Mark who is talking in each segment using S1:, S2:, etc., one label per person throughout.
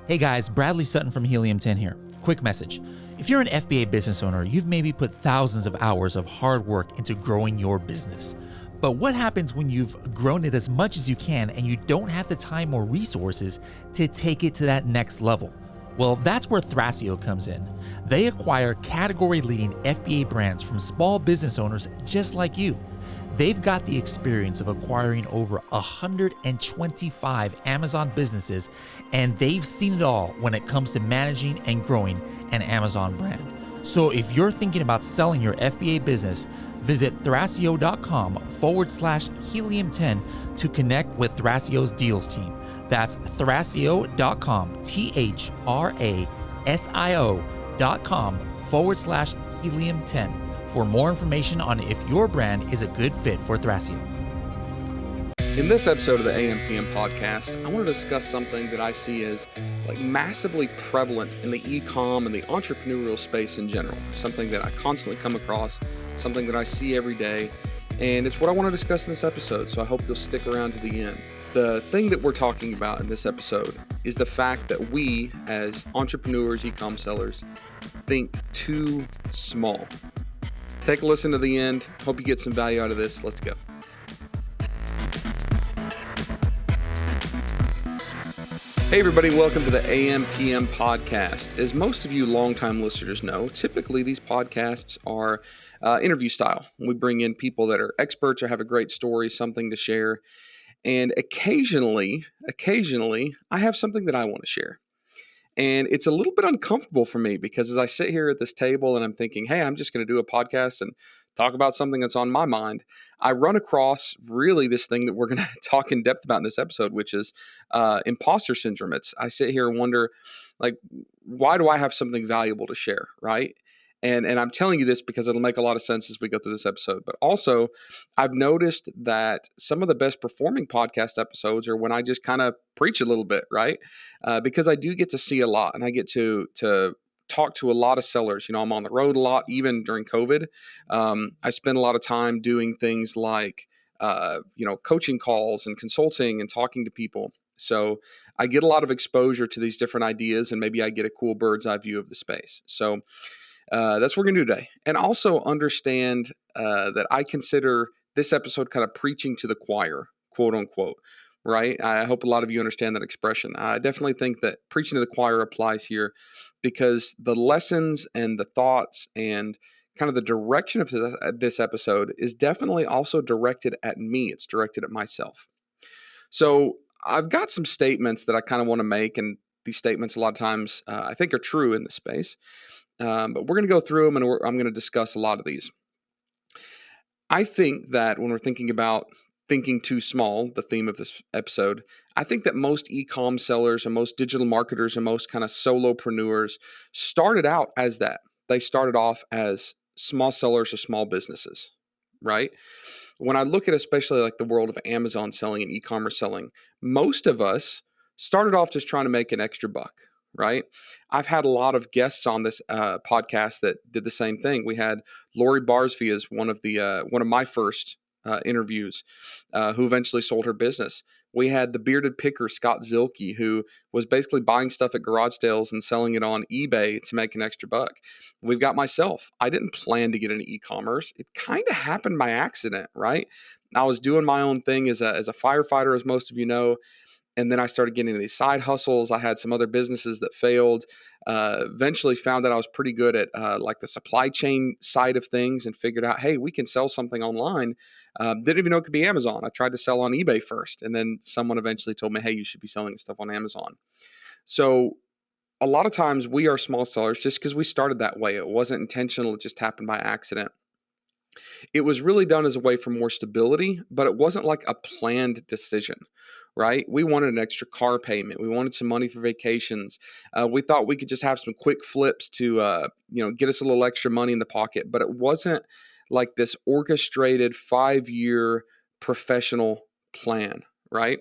S1: Hey guys, Bradley Sutton from Helium 10 here. Quick message. If you're an FBA business owner, you've maybe put thousands of hours of hard work into growing your business. But what happens when you've grown it as much as you can and you don't have the time or resources to take it to that next level? Well, that's where Thrasio comes in. They acquire category-leading FBA brands from small business owners just like you. They've got the experience of acquiring over 125 Amazon businesses, and they've seen it all when it comes to managing and growing an Amazon brand. So if you're thinking about selling your FBA business, visit thrasio.com/helium10 to connect with Thrasio's deals team. That's thrasio.com, thrasio.com/helium10 for more information on if your brand is a good fit for Thrasio.
S2: In this episode of the AMPM podcast, I want to discuss something that I see as massively prevalent in the e-com and the entrepreneurial space in general. Something that I constantly come across, something that I see every day, and it's what I want to discuss in this episode, so I hope you'll stick around to the end. The thing that we're talking about in this episode is the fact that we, as entrepreneurs, e-com sellers, think too small. Take a listen to the end. Hope you get some value out of this. Let's go. Hey everybody, welcome to the AMPM podcast. As most of you longtime listeners know, typically these podcasts are interview style. We bring in people that are experts or have a great story, something to share. And occasionally, I have something that I want to share. And it's a little bit uncomfortable for me because as I sit here at this table and I'm thinking, hey, I'm just going to do a podcast and talk about something that's on my mind, I run across really this thing that we're going to talk in depth about in this episode, which is imposter syndrome. I sit here and wonder, why do I have something valuable to share, right? And I'm telling you this because it'll make a lot of sense as we go through this episode. But also, I've noticed that some of the best performing podcast episodes are when I just kind of preach a little bit, right? Because I do get to see a lot and I get to talk to a lot of sellers. You know, I'm on the road a lot, even during COVID. I spend a lot of time doing things like, coaching calls and consulting and talking to people. So I get a lot of exposure to these different ideas and maybe I get a cool bird's eye view of the space. So that's what we're going to do today. And also understand that I consider this episode kind of preaching to the choir, quote unquote, right? I hope a lot of you understand that expression. I definitely think that preaching to the choir applies here because the lessons and the thoughts and kind of the direction of this episode is definitely also directed at me. It's directed at myself. So I've got some statements that I kind of want to make, and these statements a lot of times I think are true in this space. But we're going to go through them and I'm going to discuss a lot of these. I think that when we're thinking about thinking too small, the theme of this episode, I think that most e-com sellers and most digital marketers and most kind of solopreneurs started out as that. They started off as small sellers or small businesses, right? When I look at especially like the world of Amazon selling and e-commerce selling, most of us started off just trying to make an extra buck. Right. I've had a lot of guests on this podcast that did the same thing. We had Lori Barsby as one of my first interviews, who eventually sold her business. We had the bearded picker, Scott Zilke, who was basically buying stuff at garage sales and selling it on eBay to make an extra buck. We've got myself. I didn't plan to get into e-commerce. It kind of happened by accident, right? I was doing my own thing as a firefighter, as most of you know. And then I started getting into these side hustles. I had some other businesses that failed. Eventually found that I was pretty good at the supply chain side of things and figured out, hey, we can sell something online. Didn't even know it could be Amazon. I tried to sell on eBay first. And then someone eventually told me, hey, you should be selling stuff on Amazon. So a lot of times we are small sellers just because we started that way. It wasn't intentional. It just happened by accident. It was really done as a way for more stability, but it wasn't like a planned decision. Right? We wanted an extra car payment. We wanted some money for vacations. We thought we could just have some quick flips to, get us a little extra money in the pocket. But it wasn't like this orchestrated 5-year professional plan, right?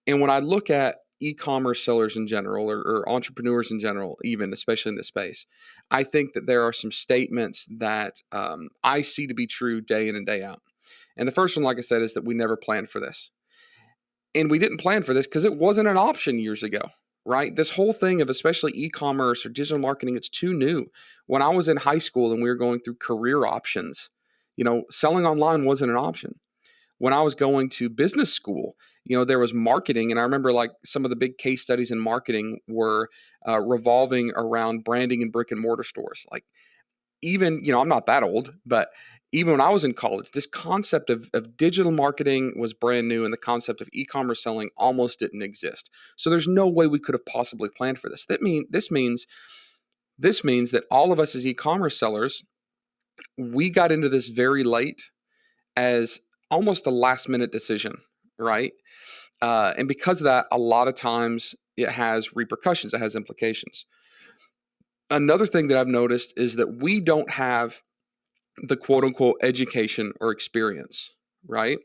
S2: And when I look at e-commerce sellers in general or entrepreneurs in general, even especially in this space, I think that there are some statements that I see to be true day in and day out. And the first one, like I said, is that we never planned for this. And we didn't plan for this because it wasn't an option years ago, right? This whole thing of especially e-commerce or digital marketing, it's too new. When I was in high school and we were going through career options, selling online wasn't an option. When I was going to business school, there was marketing. And I remember like some of the big case studies in marketing were revolving around branding in brick and mortar stores. Like even, I'm not that old, but even when I was in college, this concept of digital marketing was brand new and the concept of e-commerce selling almost didn't exist. So there's no way we could have possibly planned for this. This means that all of us as e-commerce sellers, we got into this very late as almost a last minute decision, right? And because of that, a lot of times it has repercussions, it has implications. Another thing that I've noticed is that we don't have the quote unquote education or experience, right?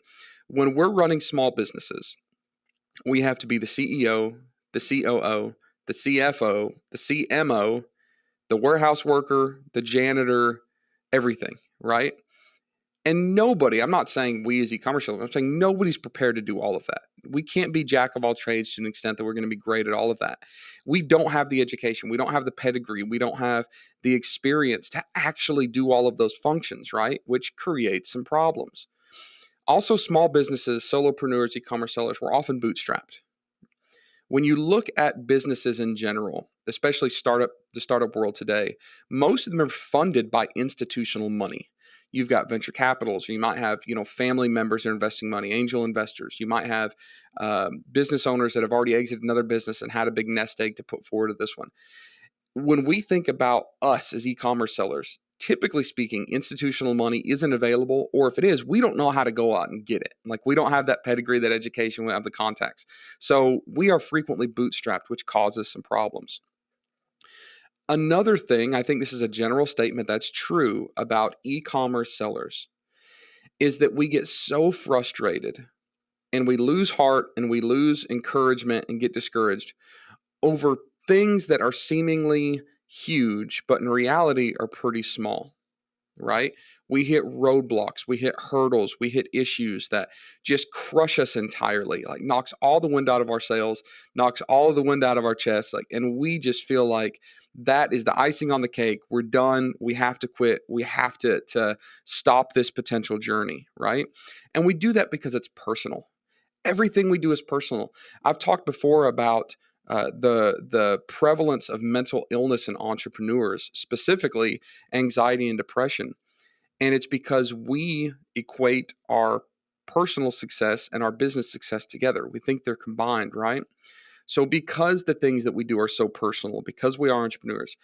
S2: When we're running small businesses, we have to be the CEO, the COO, the CFO, the CMO, the warehouse worker, the janitor, everything, right? And nobody, I'm not saying we as e-commerce sellers, I'm saying nobody's prepared to do all of that. We can't be jack of all trades to an extent that we're going to be great at all of that. We don't have the education. We don't have the pedigree. We don't have the experience to actually do all of those functions, right? Which creates some problems. Also, small businesses, solopreneurs, e-commerce sellers, were often bootstrapped. When you look at businesses in general, especially the startup world today, most of them are funded by institutional money. You've got venture capitals, or you might have, family members that are investing money, angel investors. You might have business owners that have already exited another business and had a big nest egg to put forward to this one. When we think about us as e-commerce sellers, typically speaking, institutional money isn't available, or if it is, we don't know how to go out and get it. Like we don't have that pedigree, that education, we don't have the contacts. So we are frequently bootstrapped, which causes some problems. Another thing, I think this is a general statement that's true about e-commerce sellers, is that we get so frustrated and we lose heart and we lose encouragement and get discouraged over things that are seemingly huge, but in reality are pretty small, right? We hit roadblocks, we hit hurdles, we hit issues that just crush us entirely, like knocks all the wind out of our sails, knocks all of the wind out of our chest, and we just feel like that is the icing on the cake. We're done. We have to quit. We have to stop this potential journey, right? And we do that because it's personal. Everything we do is personal. I've talked before about the prevalence of mental illness in entrepreneurs, specifically anxiety and depression. And it's because we equate our personal success and our business success together. We think they're combined, right? So because the things that we do are so personal, because we are entrepreneurs,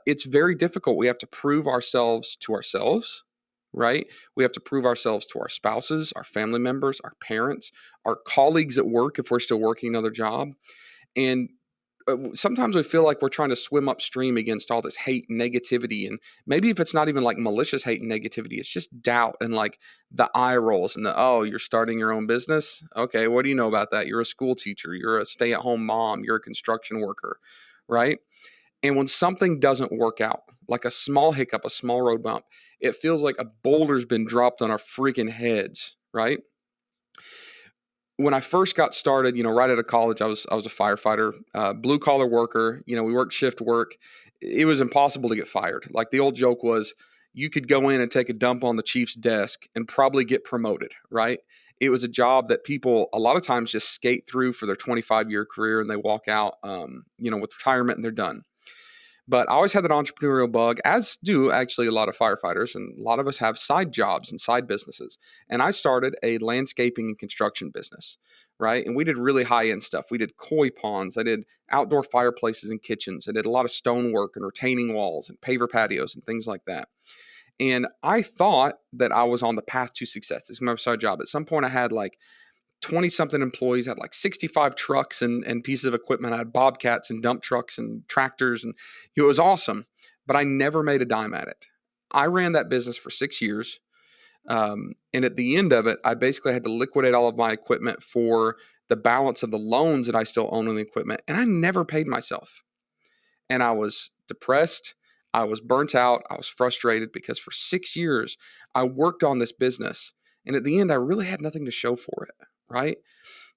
S2: it's very difficult. We have to prove ourselves to ourselves, right? We have to prove ourselves to our spouses, our family members, our parents, our colleagues at work if we're still working another job. And sometimes we feel like we're trying to swim upstream against all this hate and negativity. And maybe if it's not even like malicious hate and negativity, it's just doubt and like the eye rolls and oh, you're starting your own business? Okay, what do you know about that? You're a school teacher, you're a stay-at-home mom, you're a construction worker, right? And when something doesn't work out, like a small hiccup, a small road bump, it feels like a boulder's been dropped on our freaking heads, right? When I first got started, right out of college, I was a firefighter, blue collar worker. We worked shift work. It was impossible to get fired. Like the old joke was, you could go in and take a dump on the chief's desk and probably get promoted, right? It was a job that people a lot of times just skate through for their 25-year career and they walk out, with retirement and they're done. But I always had that entrepreneurial bug, as do actually a lot of firefighters. And a lot of us have side jobs and side businesses. And I started a landscaping and construction business, right? And we did really high-end stuff. We did koi ponds. I did outdoor fireplaces and kitchens. I did a lot of stonework and retaining walls and paver patios and things like that. And I thought that I was on the path to success. It's my side job. At some point, I had like 20-something employees, had like 65 trucks and pieces of equipment. I had bobcats and dump trucks and tractors, and it was awesome, but I never made a dime at it. I ran that business for 6 years, and at the end of it, I basically had to liquidate all of my equipment for the balance of the loans that I still own on the equipment, and I never paid myself. And I was depressed. I was burnt out. I was frustrated because for 6 years, I worked on this business, and at the end, I really had nothing to show for it. Right.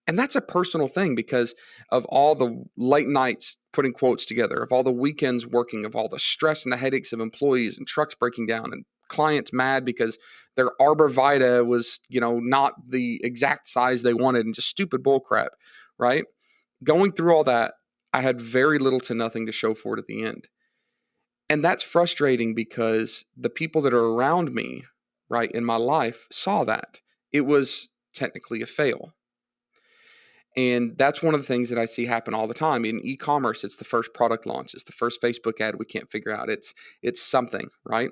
S2: And that's a personal thing because of all the late nights putting quotes together, of all the weekends working, of all the stress and the headaches of employees and trucks breaking down and clients mad because their arborvitae was, not the exact size they wanted and just stupid bull crap, right? Going through all that, I had very little to nothing to show for it at the end. And that's frustrating because the people that are around me, right, in my life saw that. It was technically a fail. And that's one of the things that I see happen all the time in e-commerce. It's the first product launch. It's the first Facebook ad we can't figure out. It's something, right?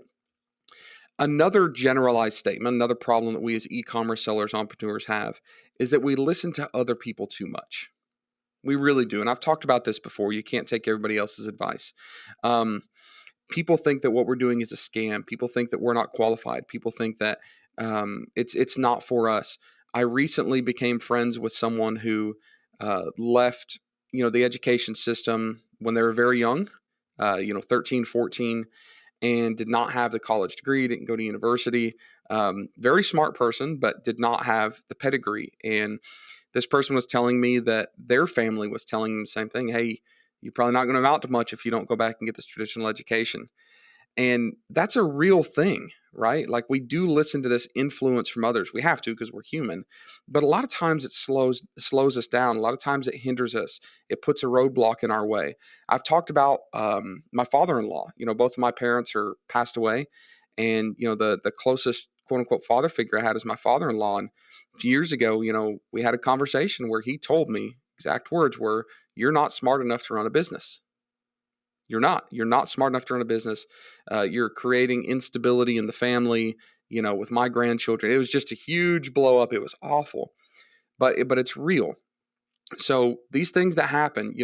S2: Another generalized statement, another problem that we as e-commerce sellers, entrepreneurs have is that we listen to other people too much. We really do. And I've talked about this before. You can't take everybody else's advice. People think that what we're doing is a scam. People think that we're not qualified. People think that it's not for us. I recently became friends with someone who left, the education system when they were very young, 13, 14, and did not have the college degree, didn't go to university. Very smart person, but did not have the pedigree. And this person was telling me that their family was telling them the same thing. Hey, you're probably not going to amount to much if you don't go back and get this traditional education. And that's a real thing, right? Like we do listen to this influence from others. We have to because we're human. But a lot of times it slows us down. A lot of times it hinders us. It puts a roadblock in our way. I've talked about my father-in-law. Both of my parents are passed away. And, the closest quote unquote father figure I had is my father-in-law. And a few years ago, we had a conversation where he told me, exact words were, "You're not smart enough to run a business. You're not smart enough to run a business. You're creating instability in the family, with my grandchildren." It was just a huge blow up. It was awful, but it's real. So these things that happen,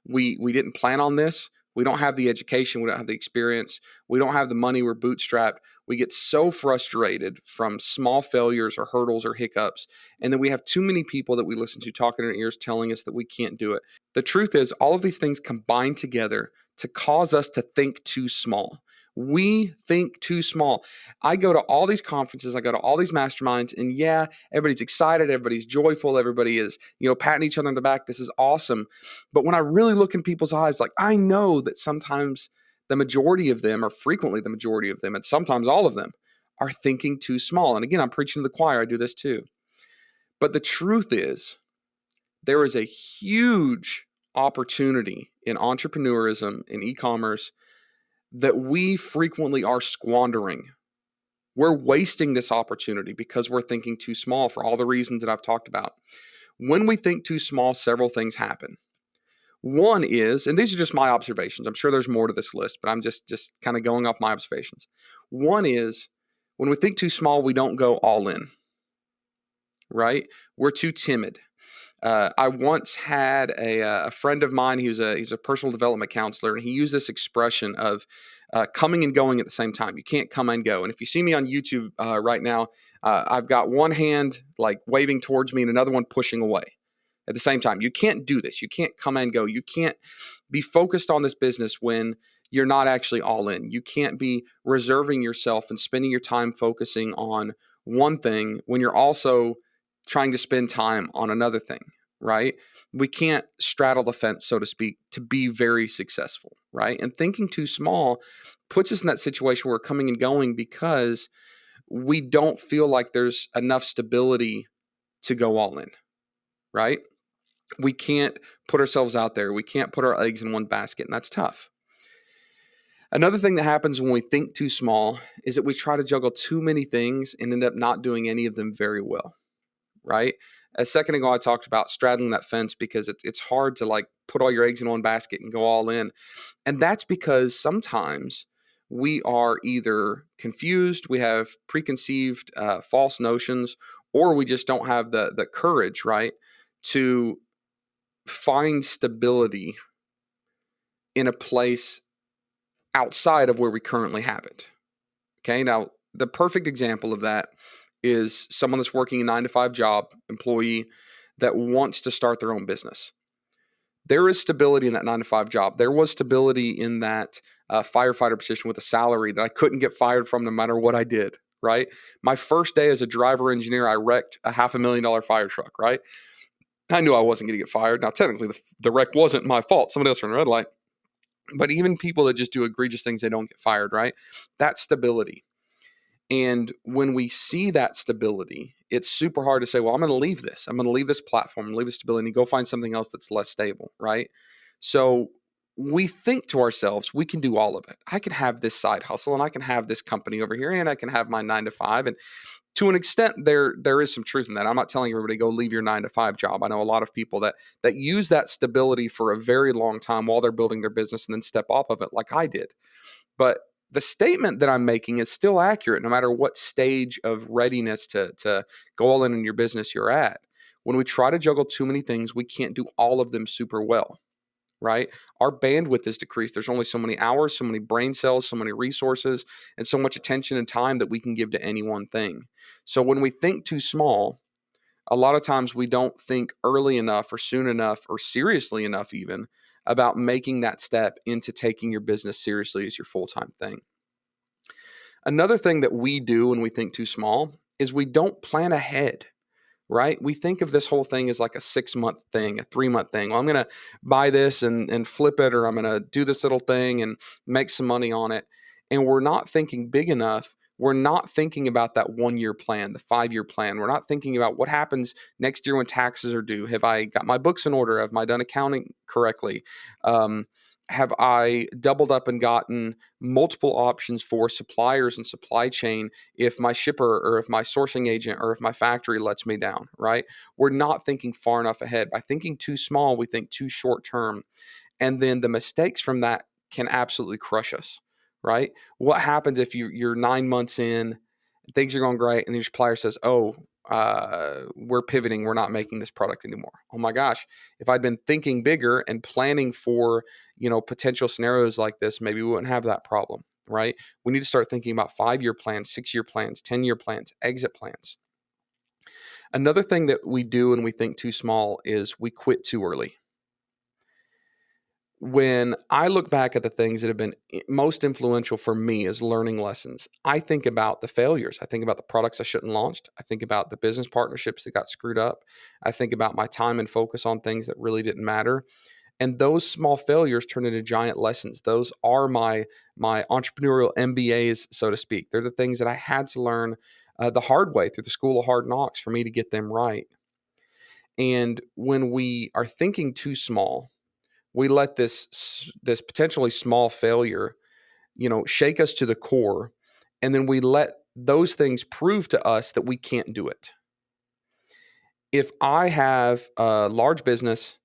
S2: we didn't plan on this. We don't have the education. We don't have the experience. We don't have the money. We're bootstrapped. We get so frustrated from small failures or hurdles or hiccups. And then we have too many people that we listen to talking in our ears telling us that we can't do it. The truth is all of these things combine together to cause us to think too small. We think too small. I go to all these conferences, I go to all these masterminds, and yeah, everybody's excited, everybody's joyful, everybody is, patting each other on the back. This is awesome. But when I really look in people's eyes, like I know that sometimes the majority of them, or frequently the majority of them, and sometimes all of them, are thinking too small. And again, I'm preaching to the choir. I do this too. But the truth is, there is a huge opportunity in entrepreneurism, in e-commerce, that we frequently are squandering. We're wasting this opportunity because we're thinking too small for all the reasons that I've talked about. When we think too small, several things happen. One is, and these are just my observations. I'm sure there's more to this list, but I'm just kind of going off my observations. One is, when we think too small, we don't go all in, right? We're too timid. I once had a friend of mine. He's a personal development counselor, and he used this expression of coming and going at the same time. You can't come and go. And if you see me on YouTube right now, I've got one hand like waving towards me and another one pushing away at the same time. You can't do this. You can't come and go. You can't be focused on this business when you're not actually all in. You can't be reserving yourself and spending your time focusing on one thing when you're also trying to spend time on another thing, right? We can't straddle the fence, so to speak, to be very successful, right? And thinking too small puts us in that situation where we're coming and going because we don't feel like there's enough stability to go all in, right? We can't put ourselves out there. We can't put our eggs in one basket, and that's tough. Another thing that happens when we think too small is that we try to juggle too many things and end up not doing any of them very well. Right? A second ago, I talked about straddling that fence because it's hard to like put all your eggs in one basket and go all in. And that's because sometimes we are either confused, we have preconceived false notions, or we just don't have the courage, right, to find stability in a place outside of where we currently have it. Okay, now the perfect example of that is someone that's working a 9-to-5 job, employee that wants to start their own business. There is stability in that 9-to-5 job. There was stability in that firefighter position with a salary that I couldn't get fired from no matter what I did, right? My first day as a driver engineer, I wrecked a $500,000 fire truck, right? I knew I wasn't going to get fired. Now, technically, the wreck wasn't my fault. Somebody else ran a red light. But even people that just do egregious things, they don't get fired, right? That's stability. And when we see that stability, it's super hard to say, well, I'm going to leave this. I'm going to leave this platform, leave this stability, and go find something else that's less stable, right? So we think to ourselves, we can do all of it. I can have this side hustle, and I can have this company over here, and I can have my 9 to 5. And to an extent, there is some truth in that. I'm not telling everybody go leave your 9 to 5 job. I know a lot of people that use that stability for a very long time while they're building their business and then step off of it, like I did. But the statement that I'm making is still accurate no matter what stage of readiness to go all in your business you're at. When we try to juggle too many things, we can't do all of them super well, right? Our bandwidth is decreased. There's only so many hours, so many brain cells, so many resources, and so much attention and time that we can give to any one thing. So when we think too small, a lot of times we don't think early enough or soon enough or seriously enough even about making that step into taking your business seriously as your full-time thing. Another thing that we do when we think too small is we don't plan ahead, right? We think of this whole thing as like a 6-month thing, a 3-month thing. Well, I'm going to buy this and flip it, or I'm going to do this little thing and make some money on it. And we're not thinking big enough. We're not thinking about that 1-year plan, the 5-year plan. We're not thinking about what happens next year when taxes are due. Have I got my books in order? Have I done accounting correctly? Have I doubled up and gotten multiple options for suppliers and supply chain if my shipper or if my sourcing agent or if my factory lets me down, right? We're not thinking far enough ahead. By thinking too small, we think too short term. And then the mistakes from that can absolutely crush us, right? What happens if you're 9 months in, things are going great, and your supplier says, oh, we're pivoting, we're not making this product anymore. Oh my gosh, if I'd been thinking bigger and planning for, potential scenarios like this, maybe we wouldn't have that problem, right? We need to start thinking about 5-year plans, 6-year plans, 10-year plans, exit plans. Another thing that we do when we think too small is we quit too early. When I look back at the things that have been most influential for me as learning lessons, I think about the failures. I think about the products I shouldn't launched. I think about the business partnerships that got screwed up. I think about my time and focus on things that really didn't matter. And those small failures turn into giant lessons. Those are my entrepreneurial MBAs, so to speak. They're the things that I had to learn the hard way through the school of hard knocks for me to get them right. And when we are thinking too small, we let this potentially small failure, shake us to the core, and then we let those things prove to us that we can't do it. If I have a large business,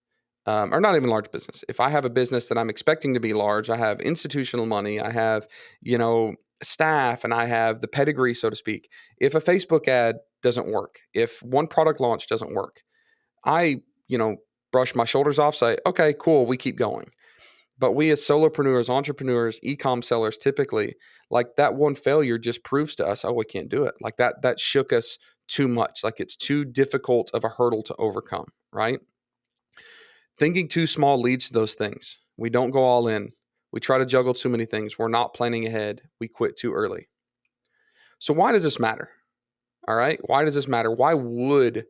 S2: or not even large business, if I have a business that I'm expecting to be large, I have institutional money, I have, staff, and I have the pedigree, so to speak. If a Facebook ad doesn't work, if one product launch doesn't work, I, brush my shoulders off, say, okay, cool, we keep going. But we as solopreneurs, entrepreneurs, e-com sellers, typically, like that one failure just proves to us, oh, we can't do it. Like that shook us too much. Like it's too difficult of a hurdle to overcome, right? Thinking too small leads to those things. We don't go all in. We try to juggle too many things. We're not planning ahead. We quit too early. So why does this matter? All right. Why does this matter? Why would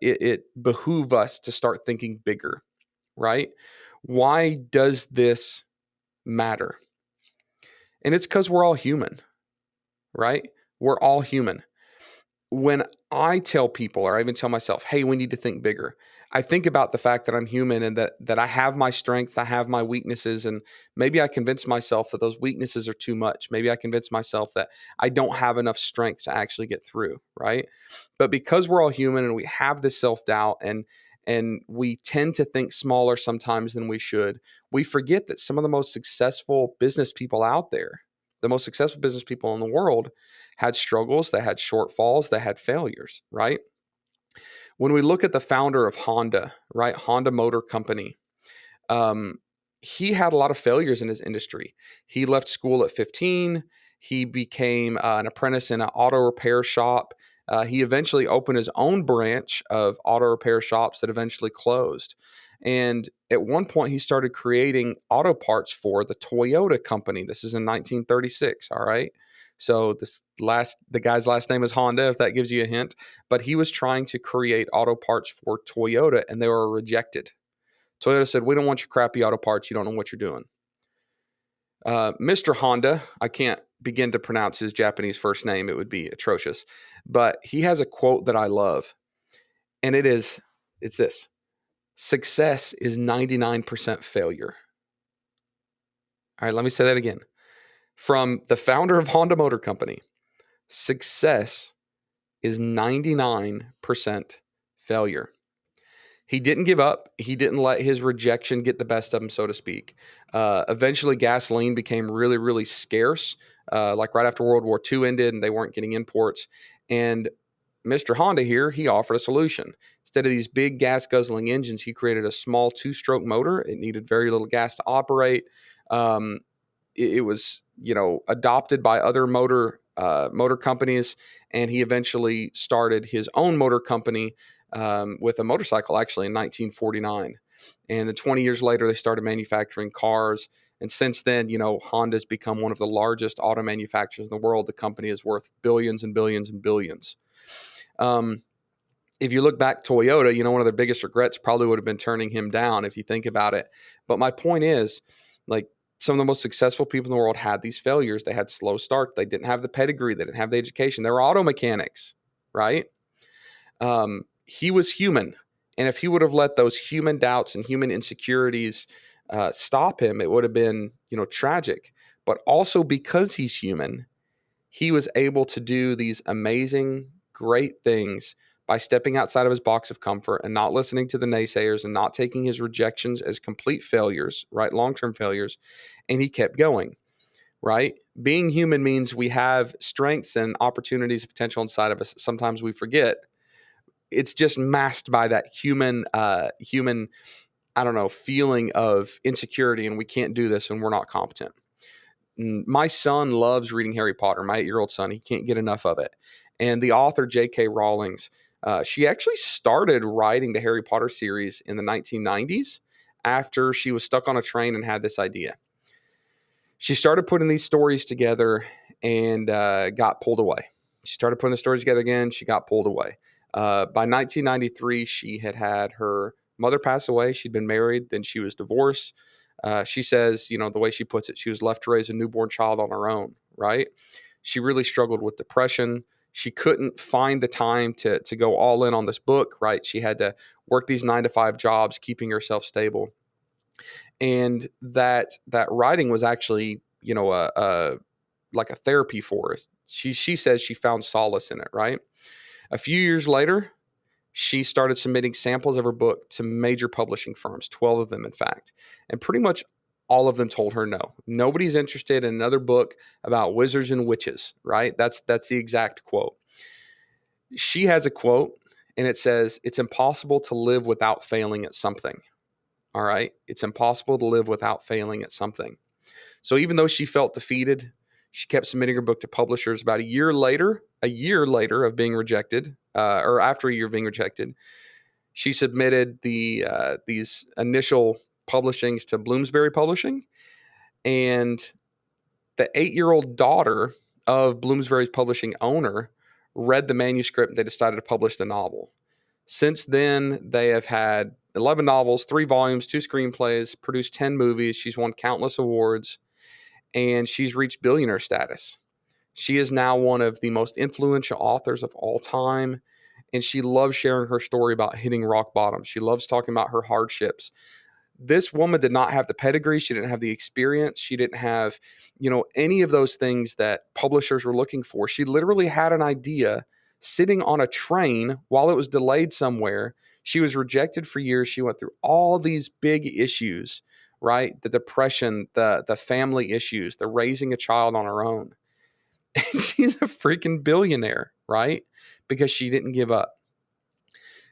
S2: it behoove us to start thinking bigger, right? Why does this matter? And it's because we're all human, right? We're all human. When I tell people, or I even tell myself, hey, we need to think bigger, I think about the fact that I'm human and that I have my strengths, I have my weaknesses, and maybe I convince myself that those weaknesses are too much. Maybe I convince myself that I don't have enough strength to actually get through, right? But because we're all human and we have this self-doubt and we tend to think smaller sometimes than we should, we forget that some of the most successful business people out there, the most successful business people in the world, had struggles, they had shortfalls, they had failures, right? When we look at the founder of Honda, right, Honda Motor Company, he had a lot of failures in his industry. He left school at 15. He became an apprentice in an auto repair shop. He eventually opened his own branch of auto repair shops that eventually closed. And at one point, he started creating auto parts for the Toyota company. This is in 1936, all right? So the guy's last name is Honda, if that gives you a hint. But he was trying to create auto parts for Toyota, and they were rejected. Toyota said, "We don't want your crappy auto parts. You don't know what you're doing." Mr. Honda, I can't begin to pronounce his Japanese first name. It would be atrocious. But he has a quote that I love. And it's this: success is 99% failure. All right, let me say that again. From the founder of Honda Motor Company, success is 99% failure. He didn't give up. He didn't let his rejection get the best of him, so to speak. Eventually, gasoline became really, really scarce, like right after World War II ended, and they weren't getting imports. And Mr. Honda here, he offered a solution. Instead of these big gas-guzzling engines, he created a small two-stroke motor. It needed very little gas to operate. It was, adopted by other motor companies, and he eventually started his own motor company with a motorcycle, actually, in 1949. And then 20 years later, they started manufacturing cars. And since then, Honda's become one of the largest auto manufacturers in the world. The company is worth billions and billions and billions. If you look back, Toyota, one of their biggest regrets probably would have been turning him down if you think about it. But my point is, like, some of the most successful people in the world had these failures. They had slow start. They didn't have the pedigree. They didn't have the education. They were auto mechanics, right? He was human. And if he would have let those human doubts and human insecurities stop him, it would have been, tragic. But also because he's human, he was able to do these amazing, great things by stepping outside of his box of comfort and not listening to the naysayers and not taking his rejections as complete failures, right? Long-term failures. And he kept going, right? Being human means we have strengths and opportunities, potential inside of us. Sometimes we forget. It's just masked by that human, feeling of insecurity, and we can't do this and we're not competent. My son loves reading Harry Potter. My 8-year-old son, he can't get enough of it. And the author J.K. Rowling, she actually started writing the Harry Potter series in the 1990s after she was stuck on a train and had this idea. She started putting these stories together and got pulled away. She started putting the stories together again. She got pulled away. By 1993, she had her mother pass away. She'd been married. Then she was divorced. She says, the way she puts it, she was left to raise a newborn child on her own, right? She really struggled with depression. She couldn't find the time to go all in on this book, right? She had to work these 9-to-5 jobs, keeping herself stable. And that writing was actually, like a therapy for her. She says she found solace in it, right? A few years later, she started submitting samples of her book to major publishing firms, 12 of them, in fact. And pretty much all of them told her no. Nobody's interested in another book about wizards and witches, right? That's the exact quote. She has a quote, and it says, "It's impossible to live without failing at something." All right? It's impossible to live without failing at something. So even though she felt defeated, she kept submitting her book to publishers. About a year later of being rejected, or after a year of being rejected, she submitted these initial publishings to Bloomsbury Publishing, and the 8-year-old daughter of Bloomsbury's publishing owner read the manuscript, and they decided to publish the novel. Since then, they have had 11 novels, 3 volumes, 2 screenplays, produced 10 movies. She's won countless awards, and she's reached billionaire status. She is now one of the most influential authors of all time, and she loves sharing her story about hitting rock bottom. She loves talking about her hardships. This woman did not have the pedigree. She didn't have the experience. She didn't have, any of those things that publishers were looking for. She literally had an idea sitting on a train while it was delayed somewhere. She was rejected for years. She went through all these big issues, right? The depression, the family issues, the raising a child on her own. And she's a freaking billionaire, right? Because she didn't give up.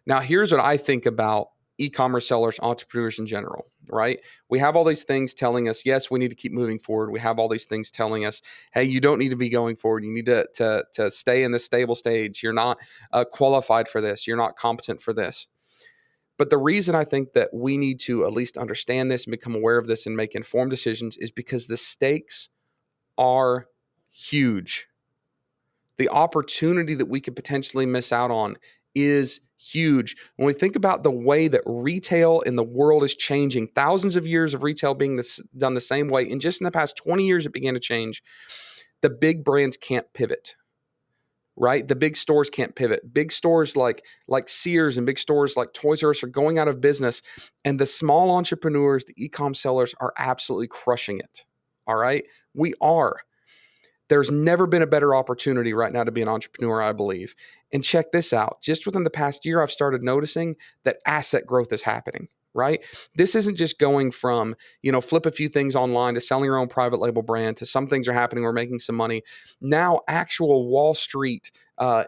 S2: Now, here's what I think about e-commerce sellers, entrepreneurs in general, right? We have all these things telling us, yes, we need to keep moving forward. We have all these things telling us, hey, you don't need to be going forward. You need to stay in this stable stage. You're not qualified for this. You're not competent for this. But the reason I think that we need to at least understand this and become aware of this and make informed decisions is because the stakes are huge. The opportunity that we could potentially miss out on is huge. When we think about the way that retail in the world is changing, thousands of years of retail being done the same way, and just in the past 20 years, it began to change. The big brands can't pivot, right? The big stores can't pivot. Big stores like Sears and big stores like Toys R Us are going out of business, and the small entrepreneurs, the e-com sellers, are absolutely crushing it. All right, we are. There's never been a better opportunity right now to be an entrepreneur, I believe. And check this out. Just within the past year, I've started noticing that asset growth is happening, right? This isn't just going from, flip a few things online to selling your own private label brand to some things are happening, we're making some money. Now, actual Wall Street,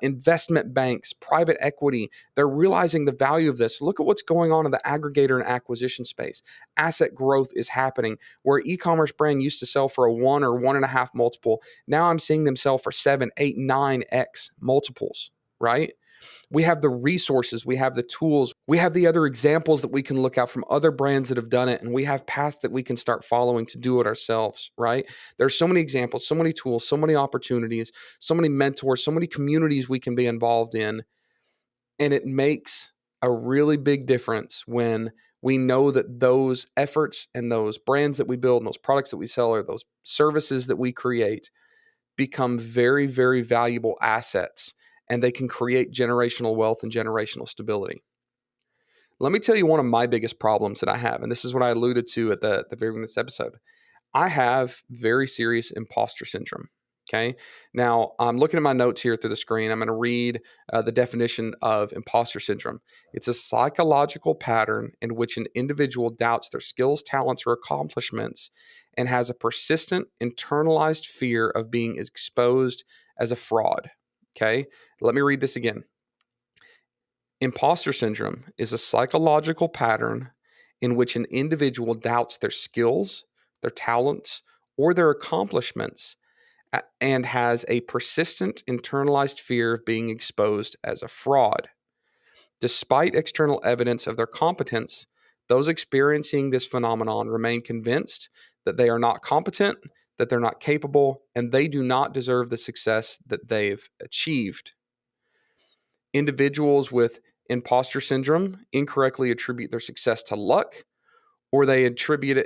S2: investment banks, private equity, they're realizing the value of this. Look at what's going on in the aggregator and acquisition space. Asset growth is happening. Where e-commerce brand used to sell for a 1 or 1.5 multiple, now I'm seeing them sell for 7, 8, 9x multiples, right? We have the resources, we have the tools, we have the other examples that we can look at from other brands that have done it, and we have paths that we can start following to do it ourselves, right? There's so many examples, so many tools, so many opportunities, so many mentors, so many communities we can be involved in, and it makes a really big difference when we know that those efforts and those brands that we build and those products that we sell or those services that we create become very, very valuable assets, and they can create generational wealth and generational stability. Let me tell you one of my biggest problems that I have, and this is what I alluded to at the very beginning of this episode. I have very serious imposter syndrome. Okay. Now, I'm looking at my notes here through the screen. I'm going to read the definition of imposter syndrome. It's a psychological pattern in which an individual doubts their skills, talents, or accomplishments and has a persistent internalized fear of being exposed as a fraud. Okay. Let me read this again. Imposter syndrome is a psychological pattern in which an individual doubts their skills, their talents, or their accomplishments and has a persistent internalized fear of being exposed as a fraud. Despite external evidence of their competence, those experiencing this phenomenon remain convinced that they are not competent, that they're not capable, and they do not deserve the success that they've achieved. Individuals with imposter syndrome incorrectly attribute their success to luck, or they interpret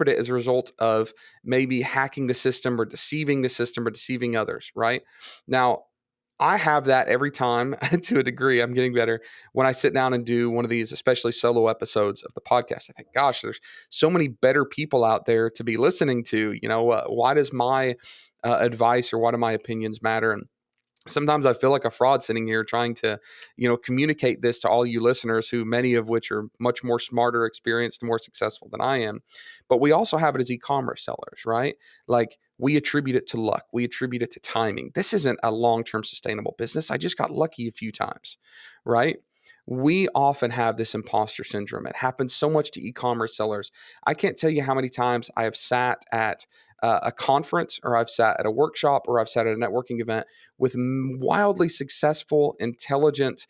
S2: it as a result of maybe hacking the system or deceiving others, right? Now, I have that every time to a degree. I'm getting better when I sit down and do one of these, especially solo episodes of the podcast. I think, gosh, there's so many better people out there to be listening to. Why does my advice or why do my opinions matter? And sometimes I feel like a fraud sitting here trying to, communicate this to all you listeners who many of which are much more smarter, experienced, more successful than I am. But we also have it as e-commerce sellers, right? Like we attribute it to luck. We attribute it to timing. This isn't a long-term sustainable business. I just got lucky a few times, right? We often have this imposter syndrome. It happens so much to e-commerce sellers. I can't tell you how many times I have sat at a conference or I've sat at a workshop or I've sat at a networking event with wildly successful, intelligent,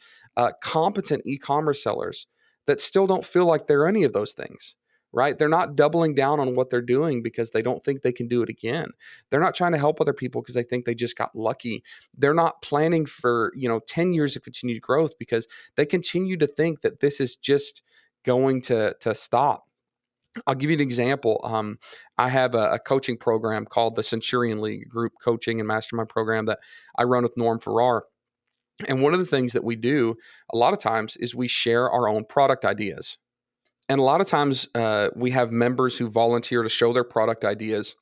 S2: competent e-commerce sellers that still don't feel like they're any of those things, right? They're not doubling down on what they're doing because they don't think they can do it again. They're not trying to help other people because they think they just got lucky. They're not planning for, 10 years of continued growth because they continue to think that this is just going to stop. I'll give you an example. I have a coaching program called the Centurion League Group Coaching and Mastermind Program that I run with Norm Farrar. And one of the things that we do a lot of times is we share our own product ideas. And a lot of times we have members who volunteer to show their product ideas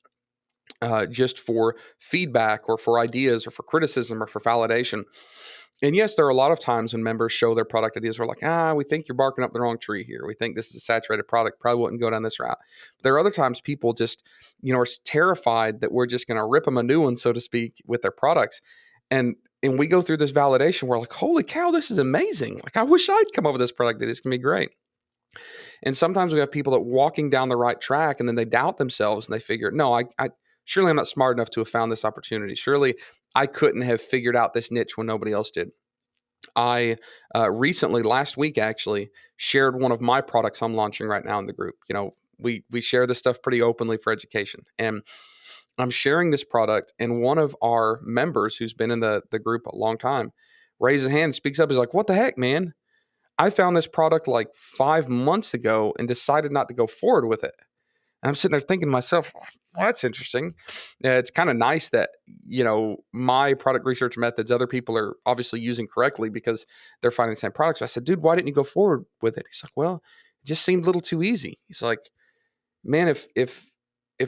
S2: just for feedback or for ideas or for criticism or for validation. And yes, there are a lot of times when members show their product ideas, we're like, we think you're barking up the wrong tree here. We think this is a saturated product, probably wouldn't go down this route. But there are other times people just, are terrified that we're just going to rip them a new one, so to speak, with their products. And we go through this validation. We're like, holy cow, this is amazing. Like, I wish I'd come up with this product. This can be great. And sometimes we have people that walking down the right track and then they doubt themselves and they figure, no, I surely I'm not smart enough to have found this opportunity. Surely I couldn't have figured out this niche when nobody else did. I recently, last week actually, shared one of my products I'm launching right now in the group. We share this stuff pretty openly for education. And I'm sharing this product, and one of our members who's been in the group a long time raises a hand and speaks up. He's like, "What the heck, man? I found this product like 5 months ago and decided not to go forward with it." And I'm sitting there thinking to myself, well, that's interesting. It's kind of nice that, my product research methods, other people are obviously using correctly because they're finding the same products. So I said, "Dude, why didn't you go forward with it?" He's like, "Well, it just seemed a little too easy." He's like, "Man, if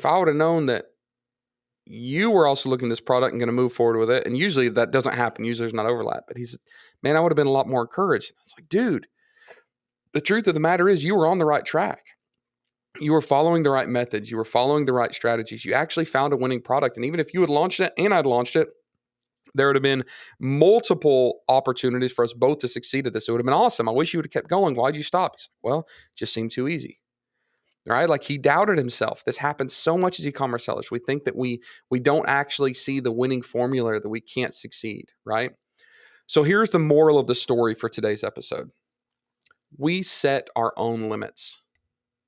S2: I would have known that you were also looking at this product and going to move forward with it," and usually that doesn't happen. Usually there's not overlap. But he said, "Man, I would have been a lot more encouraged." I was like, "Dude, the truth of the matter is you were on the right track. You were following the right methods. You were following the right strategies. You actually found a winning product. And even if you had launched it and I'd launched it, there would have been multiple opportunities for us both to succeed at this. It would have been awesome. I wish you would have kept going. Why'd you stop?" He's like, "Well, it just seemed too easy." Right? Like, he doubted himself. This happens so much as e-commerce sellers. We think that we don't actually see the winning formula, that we can't succeed, right? So here's the moral of the story for today's episode. We set our own limits.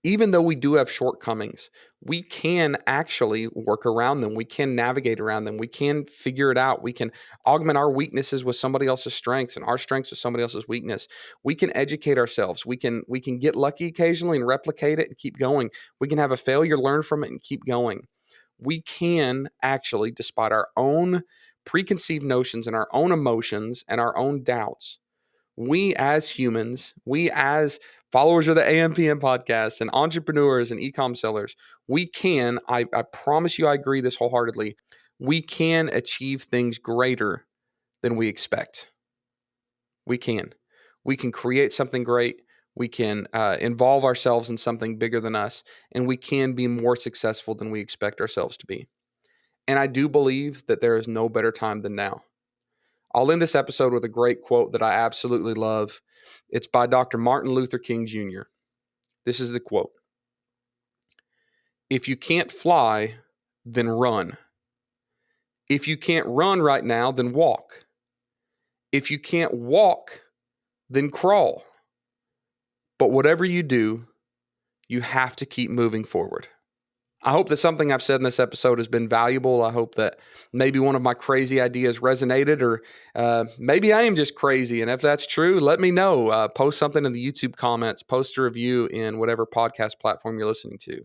S2: Even though we do have shortcomings, we can actually work around them. We can navigate around them. We can figure it out. We can augment our weaknesses with somebody else's strengths and our strengths with somebody else's weakness. We can educate ourselves. We can get lucky occasionally and replicate it and keep going. We can have a failure, learn from it, and keep going. We can actually, despite our own preconceived notions and our own emotions and our own doubts, we as humans, we as followers of the AMPM podcast and entrepreneurs and e-com sellers, we can, I promise you, I agree this wholeheartedly, we can achieve things greater than we expect. We can. We can create something great. We can involve ourselves in something bigger than us, and we can be more successful than we expect ourselves to be. And I do believe that there is no better time than now. I'll end this episode with a great quote that I absolutely love. It's by Dr. Martin Luther King Jr. This is the quote: "If you can't fly, then run. If you can't run right now, then walk. If you can't walk, then crawl. But whatever you do, you have to keep moving forward." I hope that something I've said in this episode has been valuable. I hope that maybe one of my crazy ideas resonated, or maybe I am just crazy. And if that's true, let me know. Post something in the YouTube comments, post a review in whatever podcast platform you're listening to.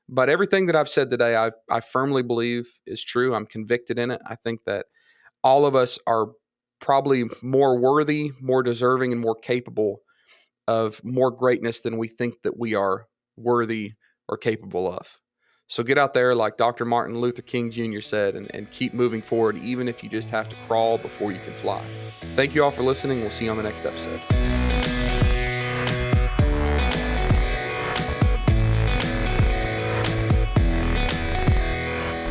S2: But everything that I've said today, I firmly believe is true. I'm convicted in it. I think that all of us are probably more worthy, more deserving, and more capable of more greatness than we think that we are worthy or capable of. So get out there, like Dr. Martin Luther King Jr. said, and keep moving forward, even if you just have to crawl before you can fly. Thank you all for listening. We'll see you on the next episode.